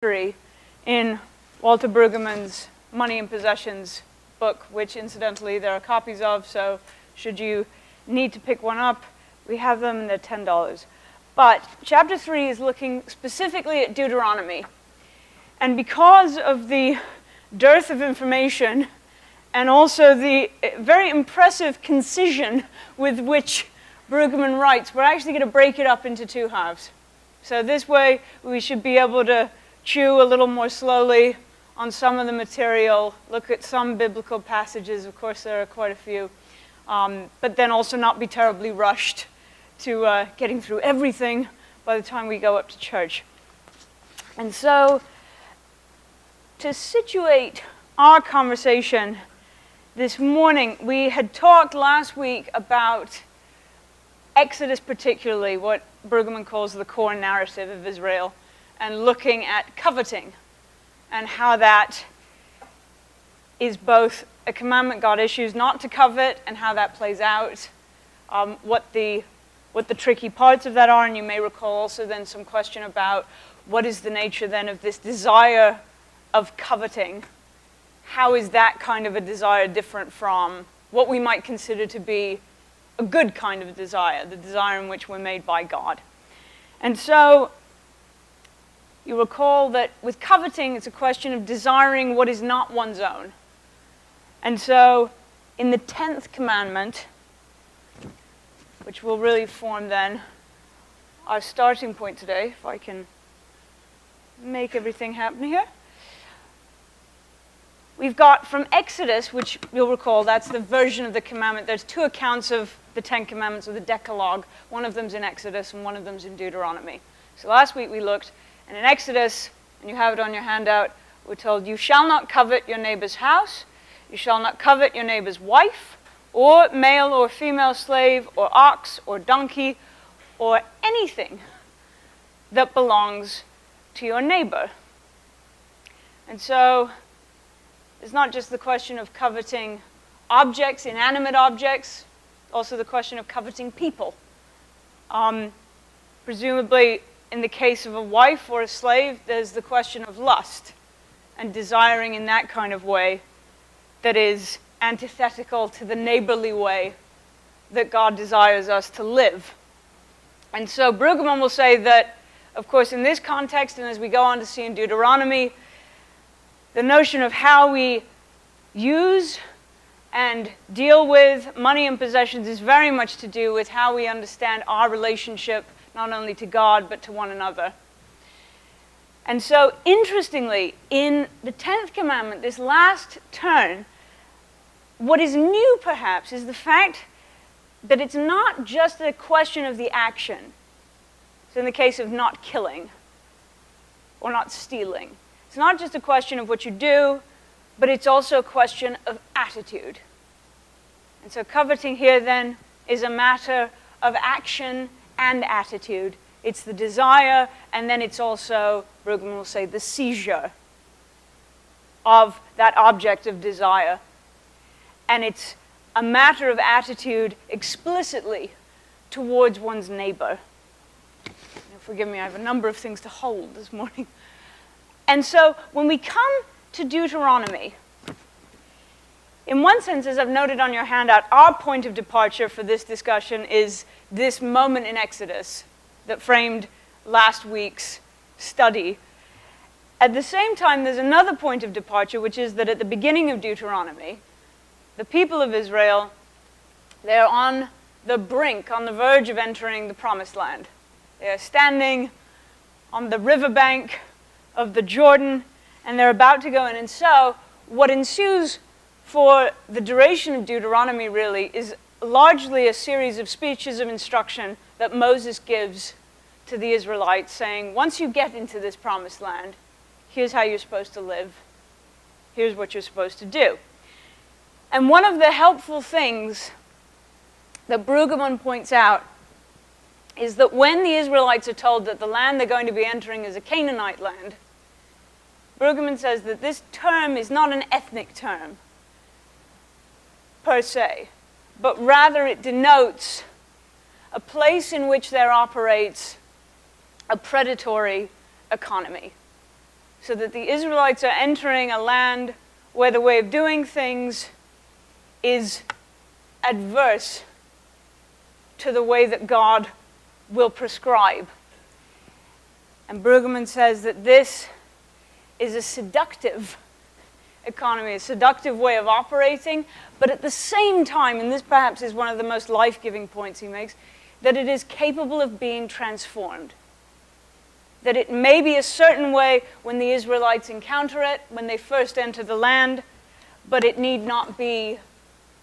history in Walter Brueggemann's Money and Possessions book, which incidentally there are copies of, so should you need to pick one up, we have them and they're $10. But chapter 3 is looking specifically at Deuteronomy. And because of the dearth of information and also the very impressive concision with which Brueggemann writes, we're actually going to break it up into two halves. So this way we should be able to chew a little more slowly on some of the material, look at some biblical passages, of course there are quite a few, but then also not be terribly rushed to getting through everything by the time we go up to church. And so, to situate our conversation this morning, we had talked last week about Exodus particularly, what Brueggemann calls the core narrative of Israel, and looking at coveting and how that is both a commandment God issues not to covet and how that plays out, what the tricky parts of that are, and you may recall also then some question about what is the nature then of this desire of coveting. How is that kind of a desire different from what we might consider to be a good kind of desire, the desire in which we're made by God. And so you recall that with coveting, it's a question of desiring what is not one's own. And so in the 10th commandment, which will really form then our starting point today, if I can make everything happen here. We've got from Exodus, which you'll recall, that's the version of the commandment. There's two accounts of the 10 commandments of the Decalogue. One of them's in Exodus and one of them's in Deuteronomy. So last week we looked, and in Exodus, and you have it on your handout, we're told, you shall not covet your neighbor's house, you shall not covet your neighbor's wife, or male or female slave, or ox, or donkey, or anything that belongs to your neighbor. And so it's not just the question of coveting objects, inanimate objects, also the question of coveting people. Presumably, in the case of a wife or a slave, there's the question of lust and desiring in that kind of way that is antithetical to the neighborly way that God desires us to live. And so Brueggemann will say that, of course, in this context, and as we go on to see in Deuteronomy, the notion of how we use and deal with money and possessions is very much to do with how we understand our relationship not only to God but to one another. And so, interestingly, in the 10th commandment, this last turn, what is new perhaps is the fact that it's not just a question of the action. So in the case of not killing or not stealing, it's not just a question of what you do, but it's also a question of attitude. And so coveting here then is a matter of action and attitude. It's the desire, and then it's also, Brueggemann will say, the seizure of that object of desire. And it's a matter of attitude explicitly towards one's neighbor. Forgive me, I have a number of things to hold this morning. And so when we come to Deuteronomy, in one sense, as I've noted on your handout, our point of departure for this discussion is this moment in Exodus that framed last week's study. At the same time, there's another point of departure, which is that at the beginning of Deuteronomy, the people of Israel, they're on the brink, on the verge of entering the Promised Land. They are standing on the riverbank of the Jordan, and they're about to go in. And so what ensues for the duration of Deuteronomy really is largely a series of speeches of instruction that Moses gives to the Israelites, saying, once you get into this Promised Land, here's how you're supposed to live. Here's what you're supposed to do. And one of the helpful things that Brueggemann points out is that when the Israelites are told that the land they're going to be entering is a Canaanite land, Brueggemann says that this term is not an ethnic term, per se, but rather it denotes a place in which there operates a predatory economy. so that the Israelites are entering a land where the way of doing things is adverse to the way that God will prescribe. And Brueggemann says that this is a seductive economy, a seductive way of operating, but at the same time, and this perhaps is one of the most life-giving points he makes, that it is capable of being transformed. That it may be a certain way when the Israelites encounter it, when they first enter the land, but it need not be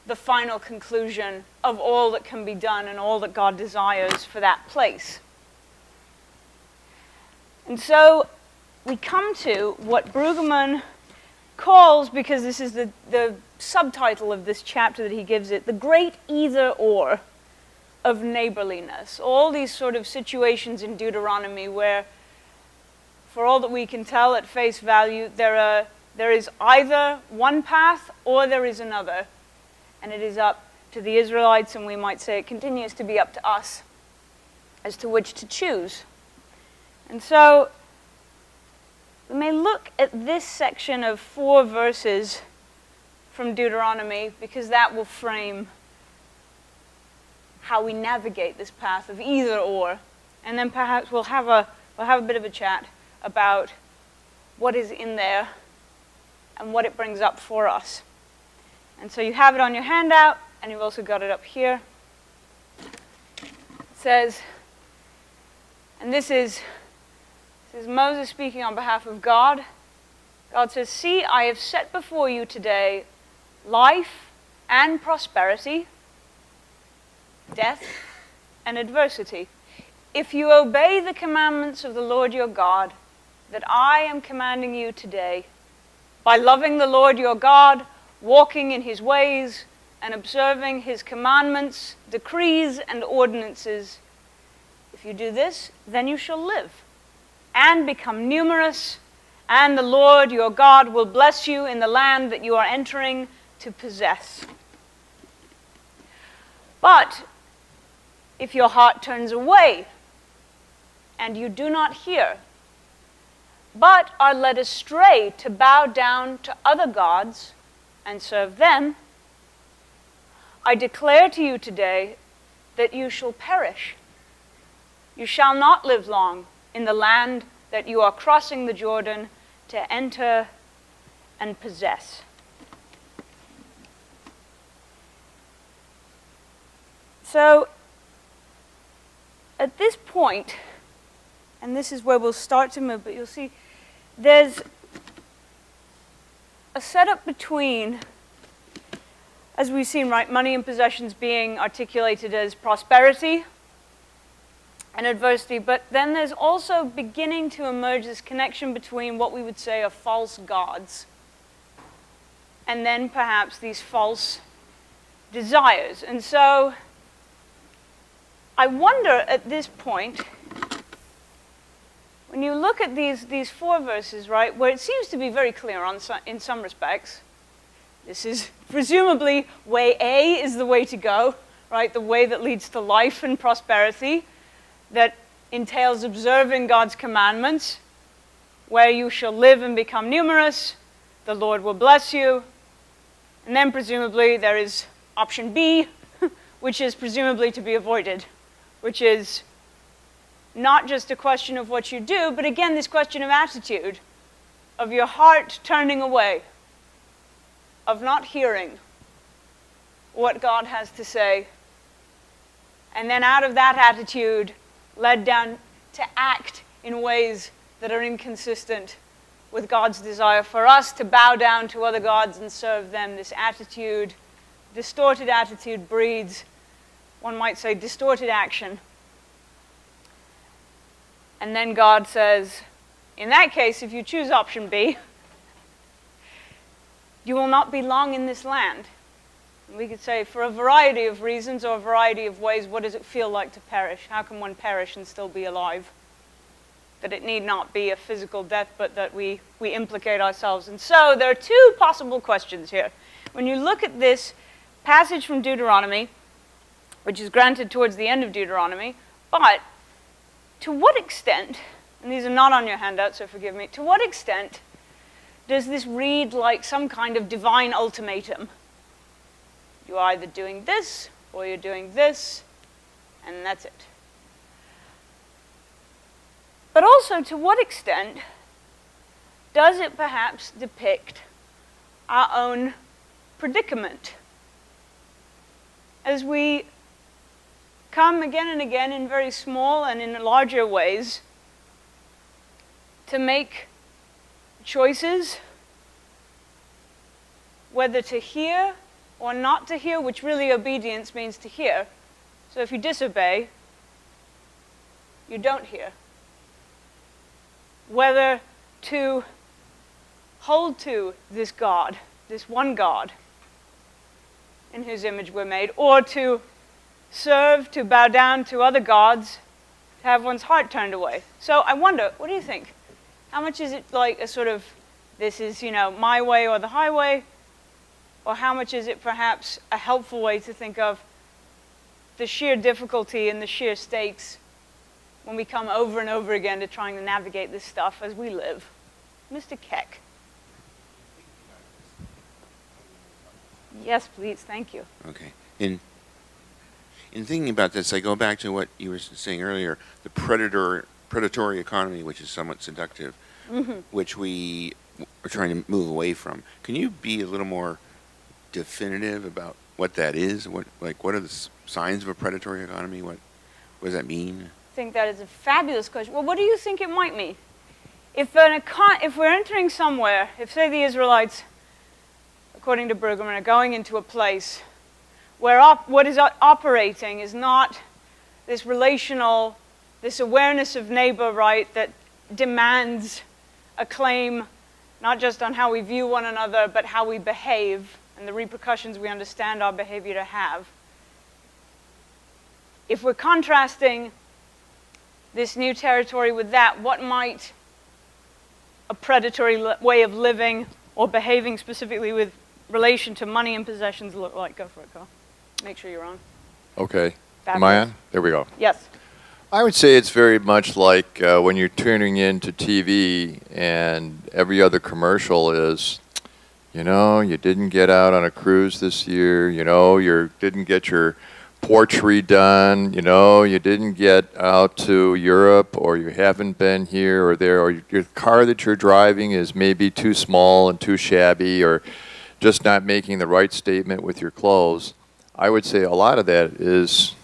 the final conclusion of all that can be done and all that God desires for that place. And so we come to what Brueggemann calls, because this is the subtitle of this chapter that he gives it, the great either-or of neighborliness. All these sort of situations in Deuteronomy where, for all that we can tell at face value, there is either one path or there is another. And it is up to the Israelites, and we might say it continues to be up to us as to which to choose. And so we may look at this section of 4 verses from Deuteronomy, because that will frame how we navigate this path of either or. And then perhaps we'll have a bit of a chat about what is in there and what it brings up for us. And so you have it on your handout, and you've also got it up here. It says, and this is Moses speaking on behalf of God. God says, "See, I have set before you today life and prosperity, death and adversity. If you obey the commandments of the Lord your God that I am commanding you today, by loving the Lord your God, walking in his ways, and observing his commandments, decrees, and ordinances, if you do this, then you shall live and become numerous, and the Lord your God will bless you in the land that you are entering to possess. But if your heart turns away and you do not hear, but are led astray to bow down to other gods and serve them, I declare to you today that you shall perish. You shall not live long in the land that you are crossing the Jordan to enter and possess." So, at this point, and this is where we'll start to move, but you'll see there's a setup between, as we've seen, right, money and possessions being articulated as prosperity and adversity, but then there's also beginning to emerge this connection between what we would say are false gods and then perhaps these false desires. And so I wonder at this point, when you look at these 4 verses, right, where it seems to be very clear in some respects, this is presumably way A is the way to go, right, the way that leads to life and prosperity, that entails observing God's commandments, where you shall live and become numerous, the Lord will bless you, and then presumably there is option B, which is presumably to be avoided, which is not just a question of what you do, but again this question of attitude, of your heart turning away, of not hearing what God has to say, and then out of that attitude led down to act in ways that are inconsistent with God's desire for us to bow down to other gods and serve them. This attitude, distorted attitude, breeds, one might say, distorted action. And then God says, in that case, if you choose option B, you will not be long in this land. We could say, for a variety of reasons or a variety of ways, what does it feel like to perish? How can one perish and still be alive? That it need not be a physical death, but that we implicate ourselves. And so there are 2 possible questions here. When you look at this passage from Deuteronomy, which is granted towards the end of Deuteronomy, but to what extent and these are not on your handout, so forgive me, to what extent does this read like some kind of divine ultimatum? You're either doing this, or you're doing this, and that's it. But also, to what extent does it perhaps depict our own predicament? As we come again and again in very small and in larger ways to make choices, whether to hear or not to hear, which really obedience means to hear. So if you disobey, you don't hear. Whether to hold to this God, this one God, in whose image we're made, or to serve, to bow down to other gods, to have one's heart turned away. So I wonder, what do you think? How much is it like a sort of, this is, my way or the highway? Or how much is it perhaps a helpful way to think of the sheer difficulty and the sheer stakes when we come over and over again to trying to navigate this stuff as we live? Mr. Keck. Yes, please, thank you. Okay. In thinking about this, I go back to what you were saying earlier, the predatory economy, which is somewhat seductive, which we are trying to move away from. Can you be a little more definitive about what that is? What are the signs of a predatory economy? What does that mean? I think that is a fabulous question. Well, what do you think it might mean? If we're entering somewhere, if, say, the Israelites, according to Brueggemann, are going into a place where what is operating is not this relational, this awareness of neighbor right that demands a claim not just on how we view one another, but how we behave and the repercussions we understand our behavior to have. If we're contrasting this new territory with that, what might a predatory way of living or behaving specifically with relation to money and possessions look like? Go for it, Carl. Make sure you're on. Okay. Fabulous. Am I on? There we go. Yes. I would say it's very much like when you're tuning into TV and every other commercial is, you didn't get out on a cruise this year, you didn't get your porch redone, you didn't get out to Europe, or you haven't been here or there, or your car that you're driving is maybe too small and too shabby, or just not making the right statement with your clothes. I would say a lot of that is,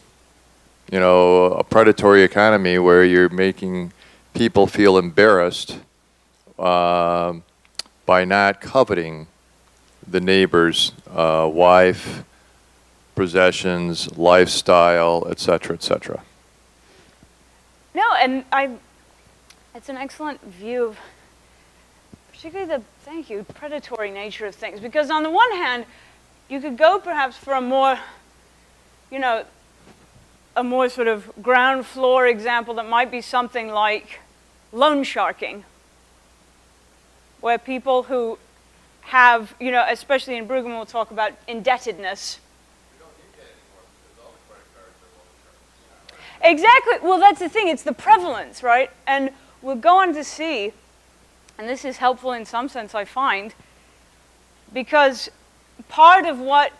a predatory economy where you're making people feel embarrassed by not coveting the neighbor's wife, possessions, lifestyle, etc., etc. No, and it's an excellent view of particularly the, thank you, predatory nature of things. Because on the one hand, you could go perhaps for a more sort of ground floor example that might be something like loan sharking, where people who have, especially in Brueggemann we'll talk about indebtedness. We don't need that anymore because all the credit cards are loan sharks. Exactly. Well, that's the thing. It's the prevalence, right? And we'll go on to see, and this is helpful in some sense, I find, because part of what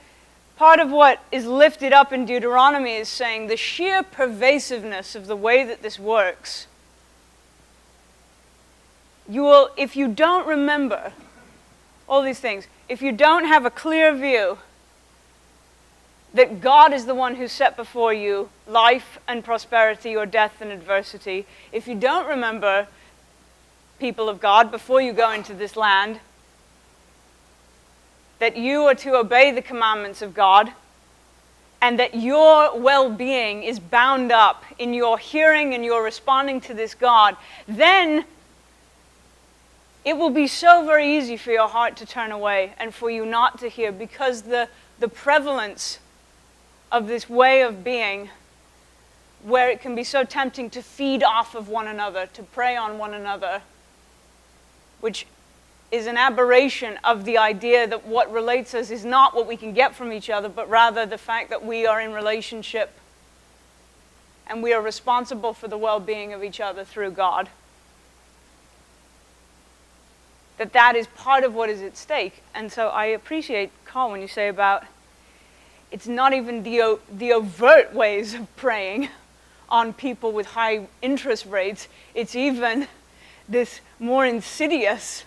is lifted up in Deuteronomy is saying the sheer pervasiveness of the way that this works. You will, if you don't remember all these things, if you don't have a clear view that God is the one who set before you life and prosperity or death and adversity, if you don't remember, people of God, before you go into this land, that you are to obey the commandments of God, and that your well-being is bound up in your hearing and your responding to this God, then it will be so very easy for your heart to turn away and for you not to hear, because the prevalence of this way of being, where it can be so tempting to feed off of one another, to prey on one another, which is an aberration of the idea that what relates us is not what we can get from each other, but rather the fact that we are in relationship and we are responsible for the well-being of each other through God. that is part of what is at stake. And so I appreciate, Carl, when you say about it's not even the overt ways of preying on people with high interest rates. It's even this more insidious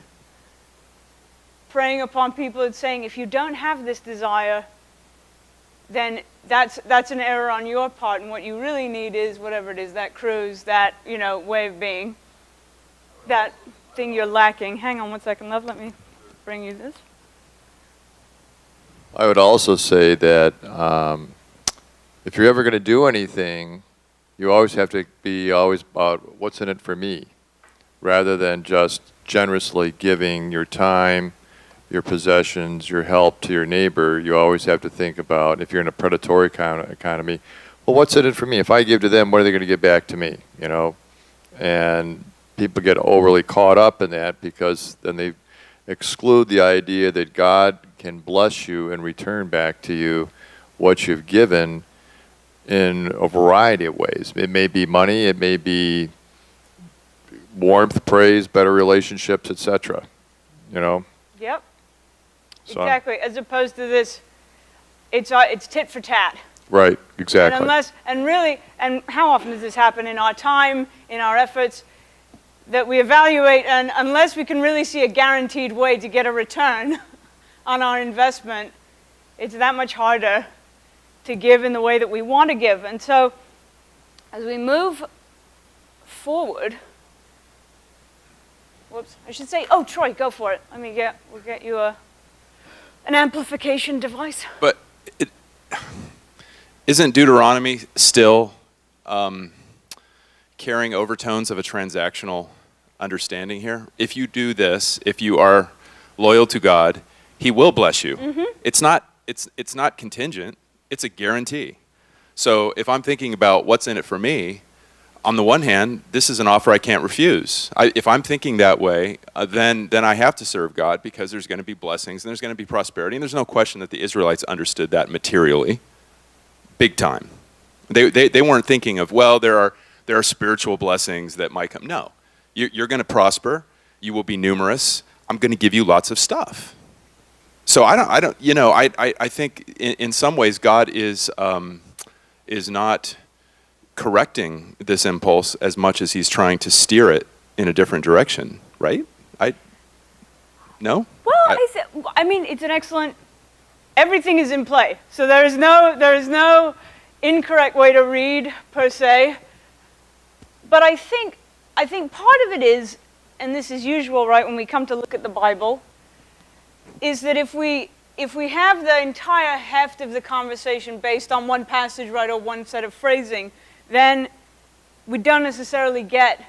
preying upon people and saying, if you don't have this desire, then that's an error on your part, and what you really need is whatever it is, that cruise, that, way of being, that thing you're lacking. Hang on one second, love, let me bring you this. I would also say that if you're ever going to do anything, you always have to be always about what's in it for me, rather than just generously giving your time, your possessions, your help to your neighbor. You always have to think about, if you're in a predatory economy, well, what's in it for me? If I give to them, what are they going to get back to me? And people get overly caught up in that, because then they exclude the idea that God can bless you and return back to you what you've given in a variety of ways. It may be money, it may be warmth, praise, better relationships, etc. Yep. So, exactly. As opposed to this, it's tit for tat. Right. Exactly. And how often does this happen in our time, in our efforts, that we evaluate, and unless we can really see a guaranteed way to get a return on our investment, it's that much harder to give in the way that we want to give. And so, as we move forward, I should say, Troy, go for it. We'll get you an amplification device. But isn't Deuteronomy still carrying overtones of a transactional understanding here? If you do this, if you are loyal to God, He will bless you. Mm-hmm. It's not contingent. It's a guarantee. So if I'm thinking about what's in it for me, on the one hand, this is an offer I can't refuse. If I'm thinking that way, then I have to serve God, because there's going to be blessings and there's going to be prosperity. And there's no question that the Israelites understood that materially, big time. They weren't thinking of, well, there are spiritual blessings that might come. No, you're going to prosper. You will be numerous. I'm going to give you lots of stuff. So I think in some ways God is not correcting this impulse as much as He's trying to steer it in a different direction, right? No? Well, it's an excellent. Everything is in play, so there is no incorrect way to read per se. But I think part of it is, and this is usual, right, when we come to look at the Bible, is that if we have the entire heft of the conversation based on one passage, right, or one set of phrasing, then we don't necessarily get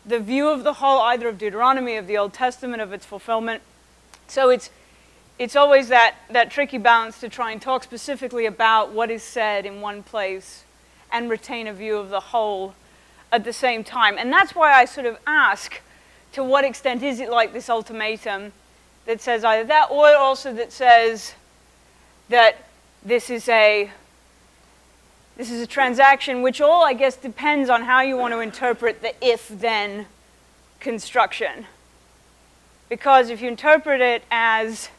the view of the whole, either of Deuteronomy, of the Old Testament, of its fulfillment. So it's always that tricky balance to try and talk specifically about what is said in one place and retain a view of the whole at the same time. And that's why I sort of ask, to what extent is it like this ultimatum that says either that, or also that says that this is a transaction, which all, I guess, depends on how you want to interpret the if-then construction. Because if you interpret it as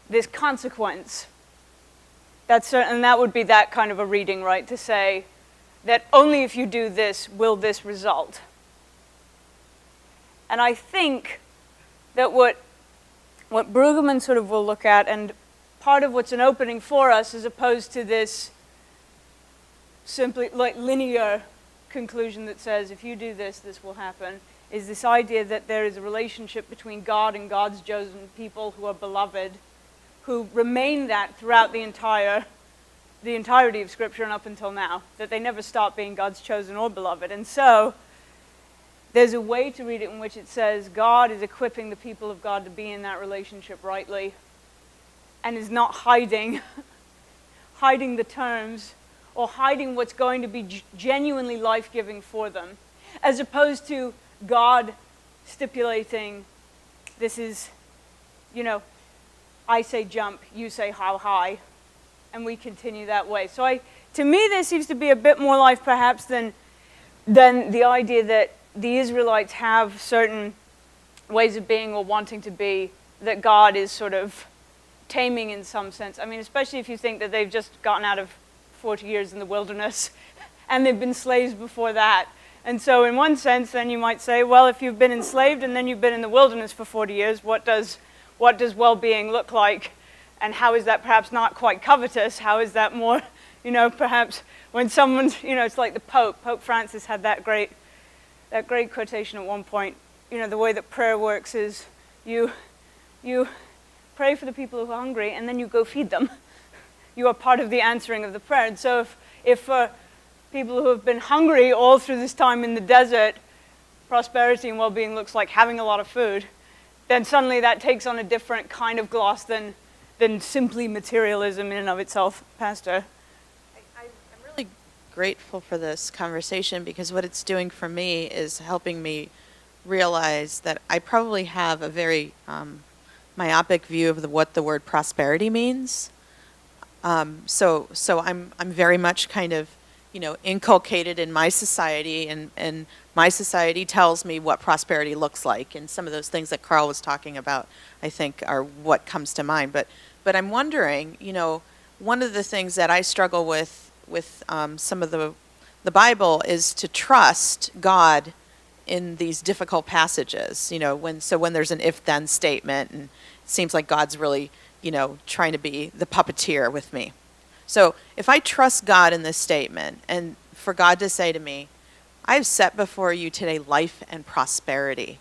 this consequence, that would be that kind of a reading, right? To say that only if you do this will this result. And I think that what Brueggemann sort of will look at, and part of what's an opening for us, as opposed to this simply like linear conclusion that says if you do this, this will happen, is this idea that there is a relationship between God and God's chosen people who are beloved, who remain that throughout the entirety of Scripture and up until now, that they never stop being God's chosen or beloved. And so there's a way to read it in which it says God is equipping the people of God to be in that relationship rightly, and is not hiding the terms or hiding what's going to be genuinely life-giving for them, as opposed to God stipulating, this is, I say jump, you say how high, and we continue that way. So to me, there seems to be a bit more life perhaps than the idea that the Israelites have certain ways of being or wanting to be that God is sort of taming in some sense. I mean, especially if you think that they've just gotten out of 40 years in the wilderness and they've been slaves before that. And so in one sense, then you might say, well, if you've been enslaved and then you've been in the wilderness for 40 years, what does well-being look like? And how is that perhaps not quite covetous? How is that more, perhaps when someone's, it's like the Pope. Pope Francis had that great quotation at one point. The way that prayer works is you pray for the people who are hungry and then you go feed them. You are part of the answering of the prayer. And so if for people who have been hungry all through this time in the desert, prosperity and well-being looks like having a lot of food, then suddenly that takes on a different kind of gloss than simply materialism in and of itself. Pastor? I'm really grateful for this conversation because what it's doing for me is helping me realize that I probably have a very myopic view of what the word prosperity means. So I'm very much kind of, inculcated in my society, and my society tells me what prosperity looks like. And some of those things that Carl was talking about, I think, are what comes to mind. But I'm wondering, one of the things that I struggle with some of the Bible is to trust God in these difficult passages. When there's an if-then statement, and it seems like God's really, trying to be the puppeteer with me. So if I trust God in this statement, and for God to say to me, I've set before you today life and prosperity.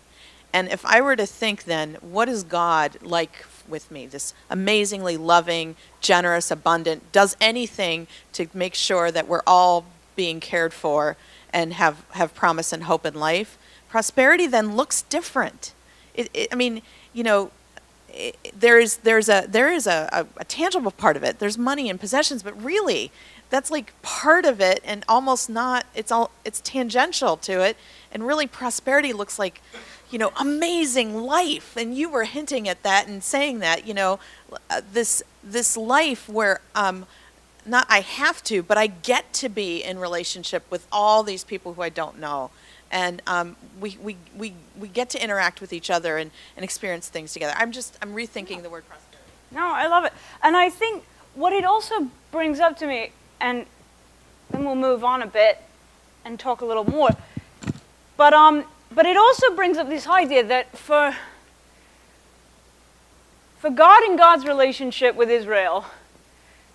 And if I were to think then, what is God like with me? This amazingly loving, generous, abundant, does anything to make sure that we're all being cared for and have promise and hope in life. Prosperity then looks different. There is a tangible part of it. There's money and possessions, but really, that's like part of it, and almost not. It's tangential to it, and really, prosperity looks like, amazing life. And you were hinting at that and saying that, this life where not I have to, but I get to be in relationship with all these people who I don't know. And we get to interact with each other and experience things together. I'm rethinking the word prosperity. No, I love it. And I think what it also brings up to me, and then we'll move on a bit and talk a little more, but it also brings up this idea that for God and God's relationship with Israel,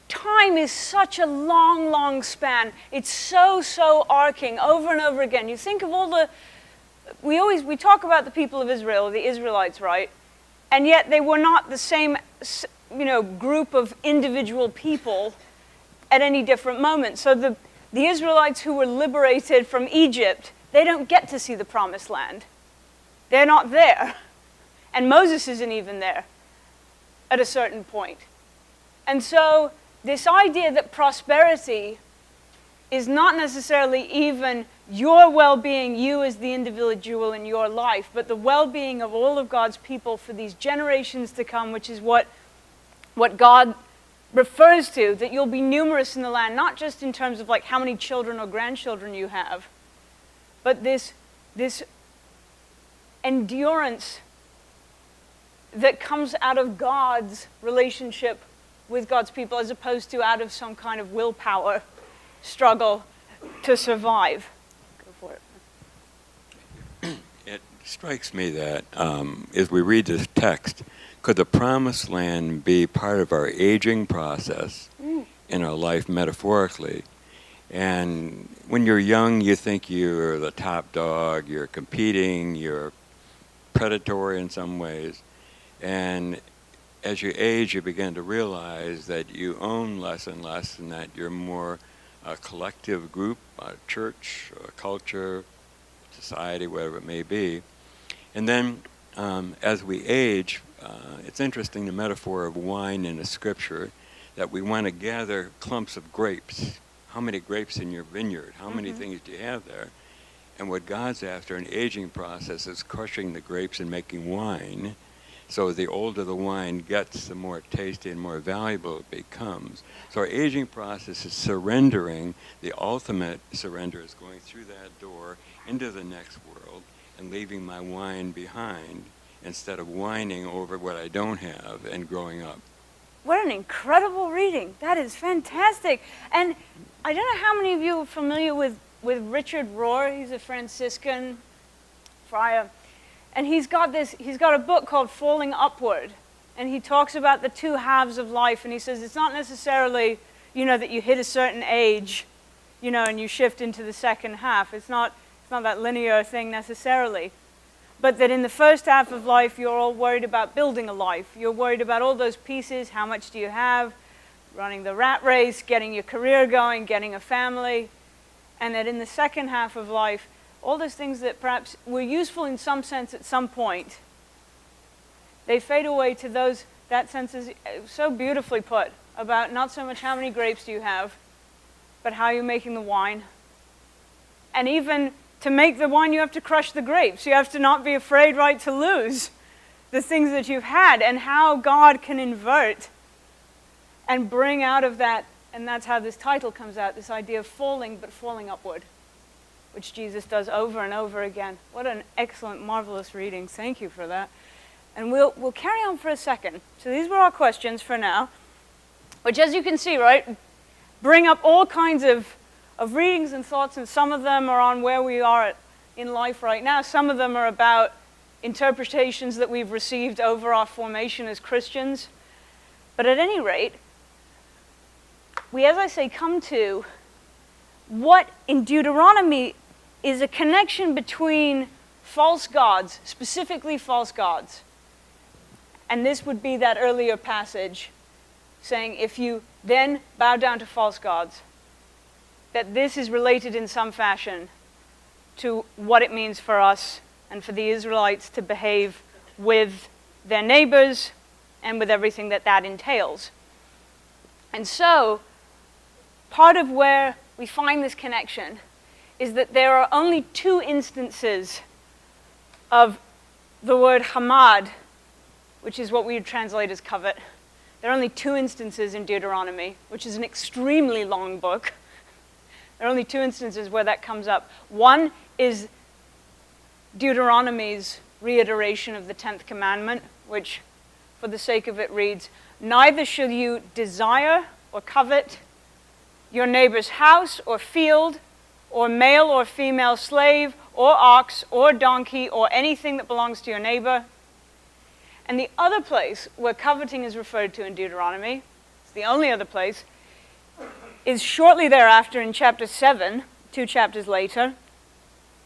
time is such a long, long span. It's so arcing over and over again. You think of all we talk about the people of Israel, the Israelites, right? And yet they were not the same, group of individual people at any different moment. So the Israelites who were liberated from Egypt, they don't get to see the promised land. They're not there. And Moses isn't even there at a certain point. And so this idea that prosperity is not necessarily even your well-being, you as the individual in your life, but the well-being of all of God's people for these generations to come, which is what God refers to, that you'll be numerous in the land, not just in terms of like how many children or grandchildren you have, but this endurance that comes out of God's relationship with God's people, as opposed to out of some kind of willpower struggle to survive. Go for it. It strikes me that as we read this text, could the promised land be part of our aging process in our life metaphorically? And when you're young, you think you're the top dog, you're competing, you're predatory in some ways. And as you age, you begin to realize that you own less and less, and that you're more a collective group, a church, a culture, society, whatever it may be. And then as we age, it's interesting the metaphor of wine in the scripture, that we want to gather clumps of grapes. How many grapes in your vineyard? How many things do you have there? And what God's after, an aging process, is crushing the grapes and making wine. So the older the wine gets, the more tasty and more valuable it becomes. So our aging process is surrendering. The ultimate surrender is going through that door into the next world and leaving my wine behind. instead of whining over what I don't have and growing up. What an incredible reading. That is fantastic. And I don't know how many of you are familiar with Richard Rohr. He's a Franciscan friar. And he's got a book called Falling Upward. And he talks about the two halves of life. And he says it's not necessarily, that you hit a certain age, and you shift into the second half. It's not that linear thing necessarily. But that in the first half of life, you're all worried about building a life. You're worried about all those pieces. How much do you have? Running the rat race, getting your career going, getting a family. And that in the second half of life, all those things that perhaps were useful in some sense at some point, they fade away to that sense is so beautifully put about not so much how many grapes do you have, but how you're making the wine. And even to make the wine, you have to crush the grapes. You have to not be afraid, right, to lose the things that you've had, and how God can invert and bring out of that. And that's how this title comes out, this idea of falling, but falling upward, which Jesus does over and over again. What an excellent, marvelous reading. Thank you for that. And we'll carry on for a second. So these were our questions for now, which, as you can see, right, bring up all kinds of readings and thoughts, and some of them are on where we are in life right now. Some of them are about interpretations that we've received over our formation as Christians. But at any rate, we, as I say, come to what in Deuteronomy is a connection between false gods, specifically false gods. And this would be that earlier passage saying, if you then bow down to false gods, that this is related in some fashion to what it means for us and for the Israelites to behave with their neighbors and with everything that entails. And so, part of where we find this connection is that there are only two instances of the word hamad, which is what we would translate as covet. There are only two instances in Deuteronomy, which is an extremely long book. There are only two instances where that comes up. One is Deuteronomy's reiteration of the 10th commandment, which, for the sake of it, reads, "Neither shall you desire or covet your neighbor's house or field or male or female slave or ox or donkey or anything that belongs to your neighbor." And the other place where coveting is referred to in Deuteronomy, it's the only other place, is shortly thereafter in chapter 7, 2 chapters later,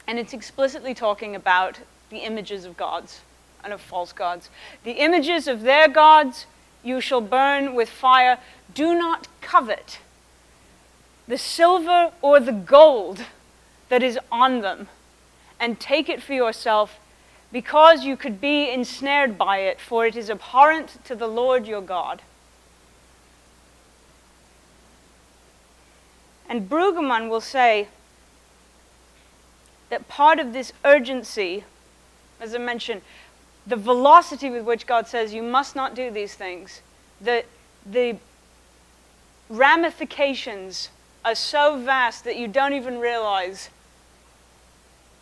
and it's explicitly talking about the images of gods and of false gods. "The images of their gods you shall burn with fire. Do not covet the silver or the gold that is on them, and take it for yourself, because you could be ensnared by it, for it is abhorrent to the Lord your God." And Brueggemann will say that part of this urgency, as I mentioned, the velocity with which God says you must not do these things, the ramifications are so vast that you don't even realize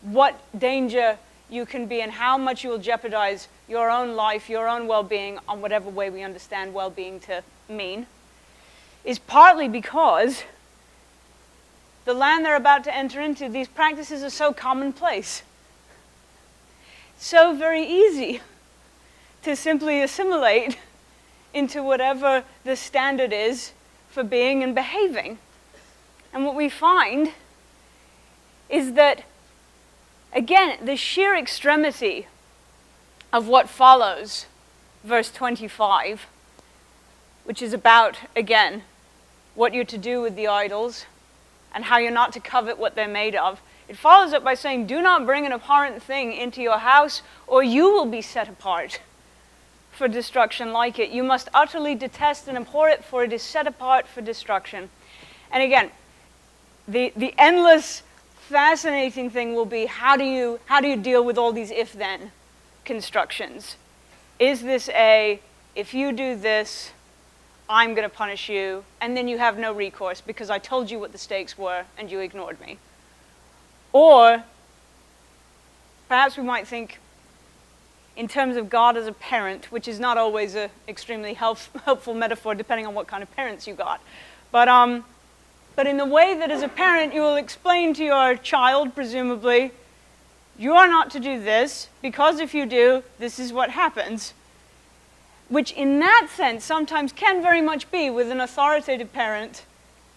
what danger you can be and how much you will jeopardize your own life, your own well-being, on whatever way we understand well-being to mean, is partly because the land they're about to enter into, these practices are so commonplace. So very easy to simply assimilate into whatever the standard is for being and behaving. And what we find is that, again, the sheer extremity of what follows, verse 25, which is about, again, what you're to do with the idols and how you're not to covet what they're made of. It follows up by saying, "Do not bring an abhorrent thing into your house, or you will be set apart for destruction like it. You must utterly detest and abhor it, for it is set apart for destruction." And again, the endless, fascinating thing will be, how do you deal with all these if-then constructions? Is this if you do this, I'm going to punish you, and then you have no recourse because I told you what the stakes were and you ignored me? Or perhaps we might think, in terms of God as a parent, which is not always an extremely helpful metaphor depending on what kind of parents you got. But in the way that as a parent you will explain to your child, presumably, you are not to do this, because if you do, this is what happens. Which in that sense sometimes can very much be, with an authoritative parent,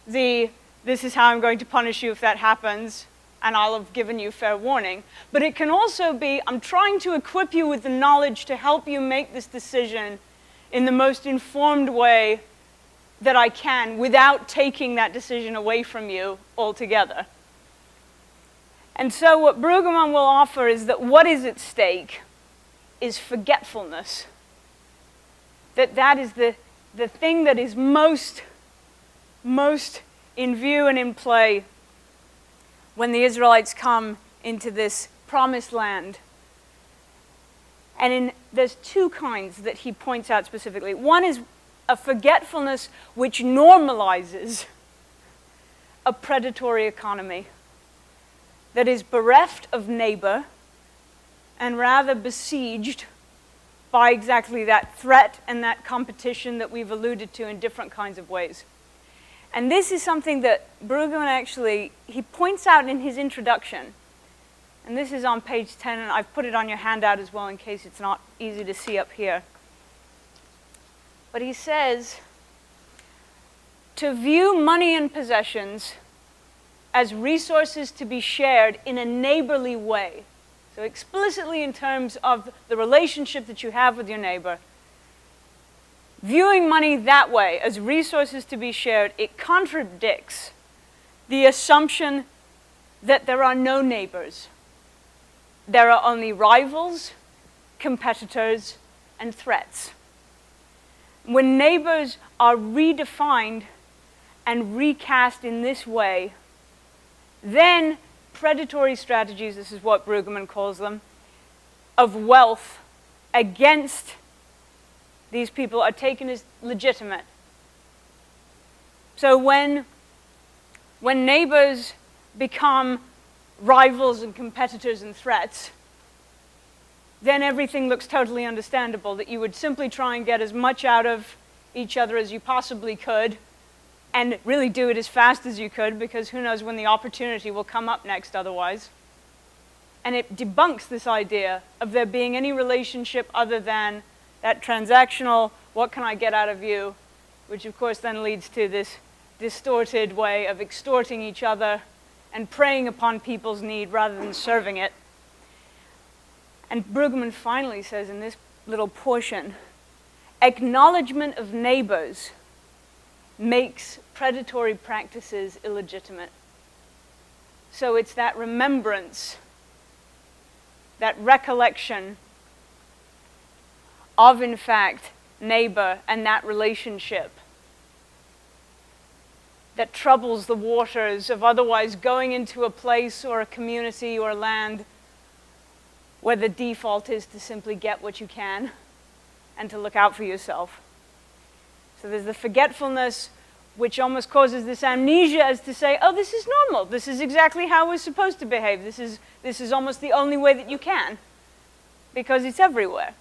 this is how I'm going to punish you if that happens, and I'll have given you fair warning. But it can also be, I'm trying to equip you with the knowledge to help you make this decision in the most informed way that I can without taking that decision away from you altogether. And so what Brueggemann will offer is that what is at stake is forgetfulness. That is the thing that is most in view and in play when the Israelites come into this promised land. And there's two kinds that he points out specifically. One is a forgetfulness which normalizes a predatory economy that is bereft of neighbor and rather besieged by exactly that threat and that competition that we've alluded to in different kinds of ways. And this is something that Brueggemann actually, he points out in his introduction. And this is on page 10, and I've put it on your handout as well in case it's not easy to see up here. But he says, to view money and possessions as resources to be shared in a neighborly way, so explicitly in terms of the relationship that you have with your neighbor, viewing money that way, as resources to be shared, it contradicts the assumption that there are no neighbors. There are only rivals, competitors, and threats. When neighbors are redefined and recast in this way, then predatory strategies, this is what Brueggemann calls them, of wealth against these people are taken as legitimate. So when neighbors become rivals and competitors and threats, then everything looks totally understandable, that you would simply try and get as much out of each other as you possibly could, and really do it as fast as you could, because who knows when the opportunity will come up next otherwise. And it debunks this idea of there being any relationship other than that transactional, what can I get out of you, which of course then leads to this distorted way of extorting each other and preying upon people's need rather than serving it. And Brueggemann finally says in this little portion, acknowledgement of neighbors makes predatory practices illegitimate. So it's that remembrance, that recollection of, in fact, neighbor and that relationship that troubles the waters of otherwise going into a place or a community or land where the default is to simply get what you can and to look out for yourself. So there's the forgetfulness which almost causes this amnesia as to say, oh, this is normal. This is exactly how we're supposed to behave. This is almost the only way that you can, because it's everywhere.